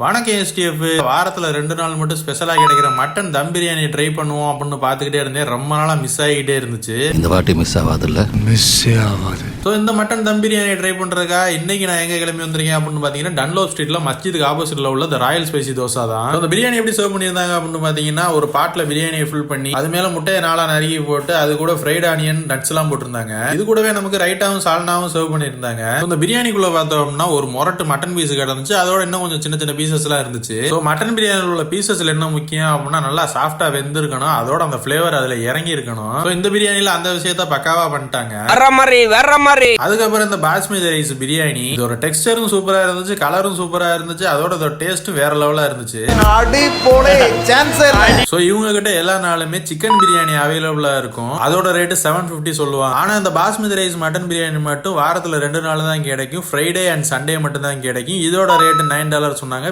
வணக்கம் எஸ்டிஎஃப். வாரத்துல 2 நாள் மட்டும் ஸ்பெஷலா கிடைக்கிற மட்டன் தம் பிரியாணி ட்ரை பண்ணுவோம் அப்படின்னு பாத்துக்கிட்டே இருந்தேன். ரொம்ப நாளா மிஸ் ஆகிட்டே இருந்துச்சு. இந்த வாட்டி மிஸ் ஆகாதுல்ல? மிஸ்ஸே ஆகாது. ஸோ இந்த மட்டன் தம் பிரியாணி ட்ரை பண்றதுக்கா இன்னைக்கு நான் எங்க கிளம்பி வந்திருக்கேன் அப்படின்னு பாத்தீங்கன்னா, டன்லோப் ஸ்ட்ரீட்ல மஸ்ஜிதுக்கு ஆப்போசிட்ல உள்ள இந்த ராயல் ஸ்பைசி தோசை தான். அந்த பிரியாணி எப்படி சர்வ் பண்ணியிருந்தாங்க அப்படின்னு பாத்தீங்கன்னா, ஒரு பாட்ல பிரியாணியை ஃபில் பண்ணி அது மேல முட்டையை நாளா நறுக்கி போட்டு அது கூட ஃப்ரைட் ஆனியன் நட்ஸ் எல்லாம் போட்டிருந்தாங்க. இது கூடவே நமக்கு ரைட்டாவும் சால்னாவும் சர்வ் பண்ணியிருந்தாங்க. இந்த பிரியாணிக்குள்ள பார்த்தோம்னா ஒரு மொரட்டு மட்டன் பீஸ் கிடந்துச்சு. அதோட இன்னும் கொஞ்சம் சின்ன சின்ன பீசஸ் எல்லாம் இருந்துச்சு. ஸோ மட்டன் பிரியாணியில் உள்ள பீசஸ்ல என்ன முக்கியம் அப்படின்னா, நல்லா சாஃப்டா வெந்திருக்கணும். அதோட அந்த ஃபிளேவர் அதுல இறங்கி இருக்கணும். ஸோ இந்த பிரியாணியில அந்த விஷயத்த பக்காவா பண்ணிட்டாங்க. அதுக்கப்புறம் இந்த பாஸ்மதி ரைஸ் பிரியாணி, இதோட டெக்ஸ்டரும் சூப்பரா இருந்துச்சு, கலரும் சூப்பரா இருந்துச்சு, அதோட டேஸ்டும் வேற லெவலா இருந்துச்சு. ஸோ இவங்க கிட்ட எல்லா நாளுமே சிக்கன் பிரியாணி அவைலபிளா இருக்கும். அதோட ரேட்டு 750 சொல்லுவாங்க. ஆனா இந்த பாஸ்மதி ரைஸ் மட்டன் பிரியாணி மட்டும் வாரத்துல 2 நாள் தான் கிடைக்கும். ஃப்ரைடே அண்ட் சண்டே மட்டும் தான் கிடைக்கும். இதோட ரேட்டு $9 சொன்னாங்க.